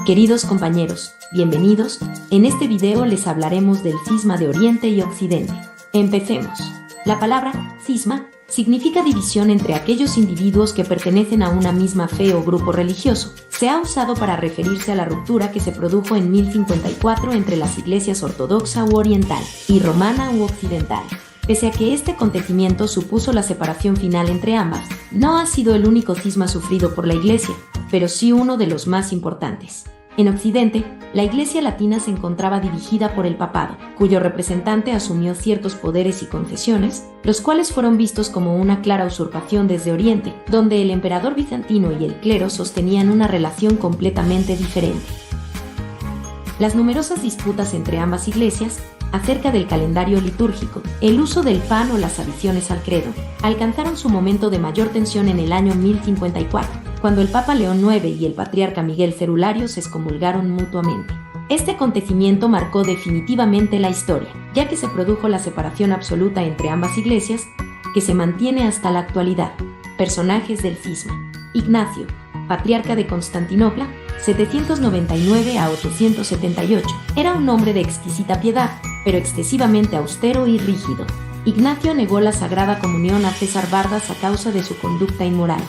Queridos compañeros, bienvenidos. En este video les hablaremos del cisma de Oriente y Occidente. Empecemos. La palabra cisma significa división entre aquellos individuos que pertenecen a una misma fe o grupo religioso. Se ha usado para referirse a la ruptura que se produjo en 1054 entre las iglesias ortodoxa u oriental y romana u occidental. Pese a que este acontecimiento supuso la separación final entre ambas, no ha sido el único cisma sufrido por la Iglesia, pero sí uno de los más importantes. En Occidente, la Iglesia latina se encontraba dirigida por el papado, cuyo representante asumió ciertos poderes y concesiones, los cuales fueron vistos como una clara usurpación desde Oriente, donde el emperador bizantino y el clero sostenían una relación completamente diferente. Las numerosas disputas entre ambas iglesias acerca del calendario litúrgico, el uso del pan o las adiciones al credo, alcanzaron su momento de mayor tensión en el año 1054, cuando el Papa León IX y el patriarca Miguel Cerulario se excomulgaron mutuamente. Este acontecimiento marcó definitivamente la historia, ya que se produjo la separación absoluta entre ambas iglesias, que se mantiene hasta la actualidad. Personajes del cisma. Ignacio, patriarca de Constantinopla, 799 a 878. Era un hombre de exquisita piedad, pero excesivamente austero y rígido. Ignacio negó la Sagrada Comunión a César Bardas a causa de su conducta inmoral.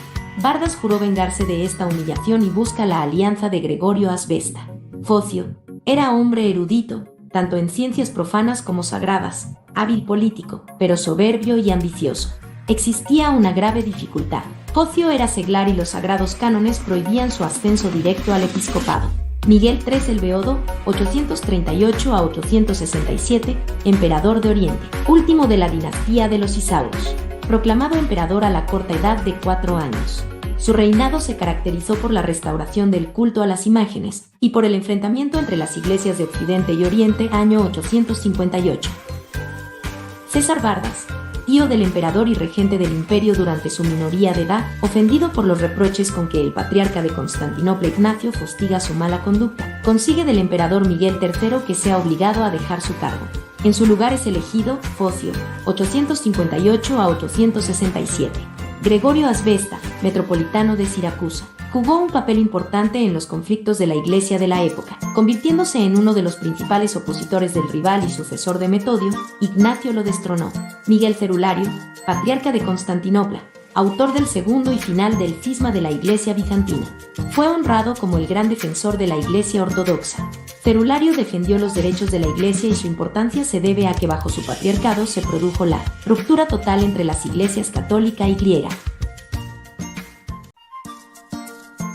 Bardas juró vengarse de esta humillación y busca la alianza de Gregorio Asbesta. Focio era hombre erudito, tanto en ciencias profanas como sagradas, hábil político, pero soberbio y ambicioso. Existía una grave dificultad. Focio era seglar y los sagrados cánones prohibían su ascenso directo al episcopado. Miguel III el Beodo, 838 a 867, emperador de Oriente, último de la dinastía de los Isauros, proclamado emperador a la corta edad de 4 años. Su reinado se caracterizó por la restauración del culto a las imágenes y por el enfrentamiento entre las iglesias de Occidente y Oriente, año 858. César Bardas, tío del emperador y regente del imperio durante su minoría de edad, ofendido por los reproches con que el patriarca de Constantinopla Ignacio fustiga su mala conducta, consigue del emperador Miguel III que sea obligado a dejar su cargo. En su lugar es elegido Focio, 858 a 867. Gregorio Asbesta, metropolitano de Siracusa, jugó un papel importante en los conflictos de la Iglesia de la época, convirtiéndose en uno de los principales opositores del rival y sucesor de Metodio. Ignacio lo destronó. Miguel Cerulario, patriarca de Constantinopla, autor del segundo y final del cisma de la Iglesia bizantina, fue honrado como el gran defensor de la Iglesia ortodoxa. Cerulario defendió los derechos de la Iglesia y su importancia se debe a que bajo su patriarcado se produjo la ruptura total entre las iglesias católica y griega.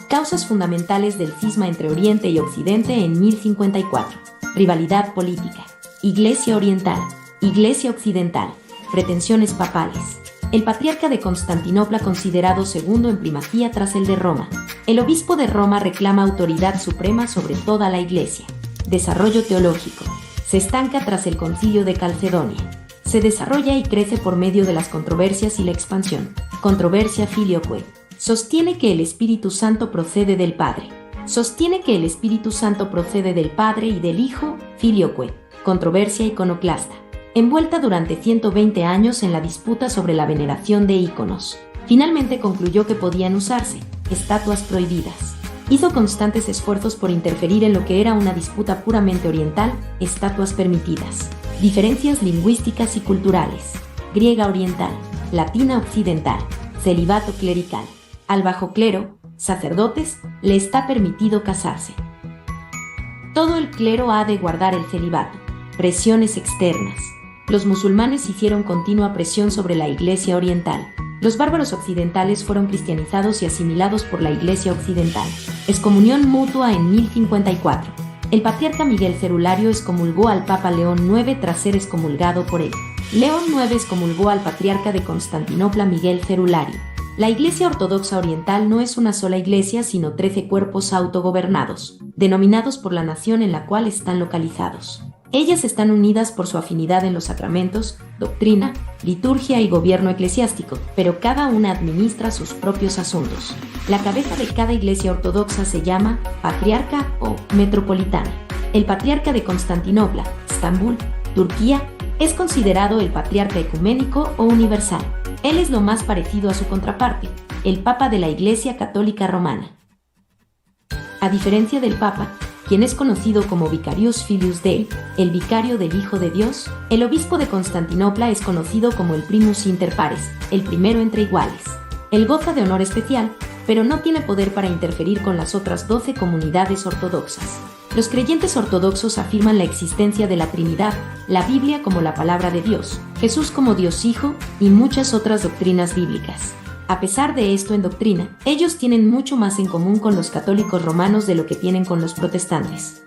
Causas fundamentales del cisma entre Oriente y Occidente en 1054. Rivalidad política. Iglesia oriental. Iglesia occidental. Pretensiones papales. El patriarca de Constantinopla considerado segundo en primacía tras el de Roma. El obispo de Roma reclama autoridad suprema sobre toda la Iglesia. Desarrollo teológico. Se estanca tras el Concilio de Calcedonia. Se desarrolla y crece por medio de las controversias y la expansión. Controversia filioque. Sostiene que el Espíritu Santo procede del Padre. Sostiene que el Espíritu Santo procede del Padre y del Hijo, filioque. Controversia iconoclasta. Envuelta durante 120 años en la disputa sobre la veneración de íconos. Finalmente concluyó que podían usarse estatuas prohibidas. Hizo constantes esfuerzos por interferir en lo que era una disputa puramente oriental, estatuas permitidas. Diferencias lingüísticas y culturales. Griega oriental, latina occidental, celibato clerical. Al bajo clero, sacerdotes, le está permitido casarse. Todo el clero ha de guardar el celibato. Presiones externas. Los musulmanes hicieron continua presión sobre la Iglesia oriental. Los bárbaros occidentales fueron cristianizados y asimilados por la Iglesia occidental. Excomunión mutua en 1054. El patriarca Miguel Cerulario excomulgó al Papa León IX tras ser excomulgado por él. León IX excomulgó al patriarca de Constantinopla Miguel Cerulario. La Iglesia Ortodoxa Oriental no es una sola iglesia, sino 13 cuerpos autogobernados, denominados por la nación en la cual están localizados. Ellas están unidas por su afinidad en los sacramentos, doctrina, liturgia y gobierno eclesiástico, pero cada una administra sus propios asuntos. La cabeza de cada iglesia ortodoxa se llama patriarca o metropolitana. El patriarca de Constantinopla, Estambul, Turquía, es considerado el patriarca ecuménico o universal. Él es lo más parecido a su contraparte, el Papa de la Iglesia Católica Romana. A diferencia del Papa, quien es conocido como Vicarius Filius Dei, el vicario del Hijo de Dios, el obispo de Constantinopla es conocido como el primus inter pares, el primero entre iguales. Él goza de honor especial, pero no tiene poder para interferir con las otras 12 comunidades ortodoxas. Los creyentes ortodoxos afirman la existencia de la Trinidad, la Biblia como la palabra de Dios, Jesús como Dios Hijo y muchas otras doctrinas bíblicas. A pesar de esto en doctrina, ellos tienen mucho más en común con los católicos romanos de lo que tienen con los protestantes.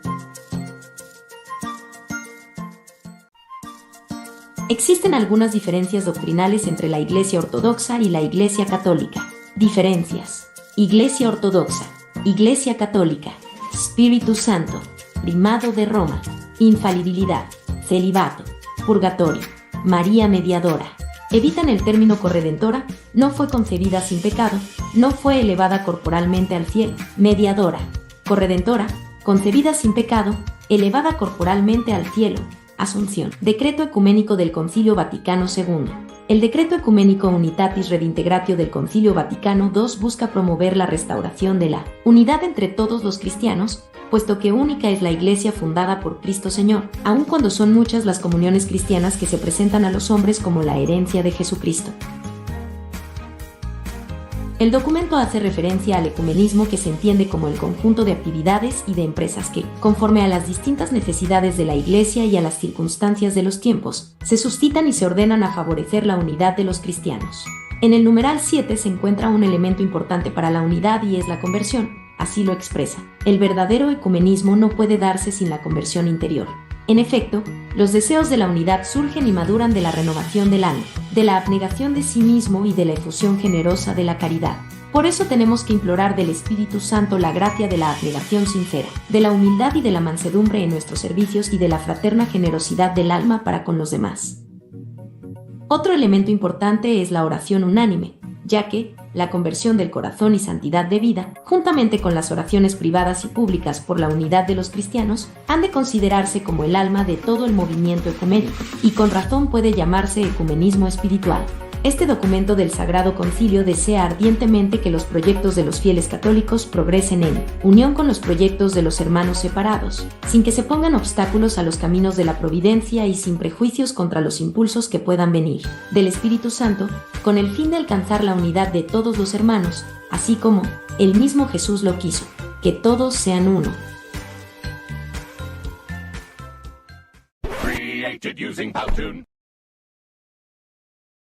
Existen algunas diferencias doctrinales entre la Iglesia Ortodoxa y la Iglesia Católica. Diferencias: Iglesia Ortodoxa, Iglesia Católica, Espíritu Santo, primado de Roma, infalibilidad, celibato, purgatorio, María mediadora. Evitan el término corredentora, no fue concebida sin pecado, no fue elevada corporalmente al cielo, mediadora, corredentora, concebida sin pecado, elevada corporalmente al cielo, Asunción. Decreto ecuménico del Concilio Vaticano II. El Decreto Ecuménico Unitatis Redintegratio del Concilio Vaticano II busca promover la restauración de la unidad entre todos los cristianos, puesto que única es la Iglesia fundada por Cristo Señor, aun cuando son muchas las comuniones cristianas que se presentan a los hombres como la herencia de Jesucristo. El documento hace referencia al ecumenismo, que se entiende como el conjunto de actividades y de empresas que, conforme a las distintas necesidades de la Iglesia y a las circunstancias de los tiempos, se suscitan y se ordenan a favorecer la unidad de los cristianos. En el numeral 7 se encuentra un elemento importante para la unidad y es la conversión. Así lo expresa. El verdadero ecumenismo no puede darse sin la conversión interior. En efecto, los deseos de la unidad surgen y maduran de la renovación del alma, de la abnegación de sí mismo y de la efusión generosa de la caridad. Por eso tenemos que implorar del Espíritu Santo la gracia de la abnegación sincera, de la humildad y de la mansedumbre en nuestros servicios y de la fraterna generosidad del alma para con los demás. Otro elemento importante es la oración unánime, ya que la conversión del corazón y santidad de vida, juntamente con las oraciones privadas y públicas por la unidad de los cristianos, han de considerarse como el alma de todo el movimiento ecuménico, y con razón puede llamarse ecumenismo espiritual. Este documento del Sagrado Concilio desea ardientemente que los proyectos de los fieles católicos progresen en unión con los proyectos de los hermanos separados, sin que se pongan obstáculos a los caminos de la providencia y sin prejuicios contra los impulsos que puedan venir del Espíritu Santo, con el fin de alcanzar la unidad de todos los hermanos, así como el mismo Jesús lo quiso, que todos sean uno. Created using Powtoon.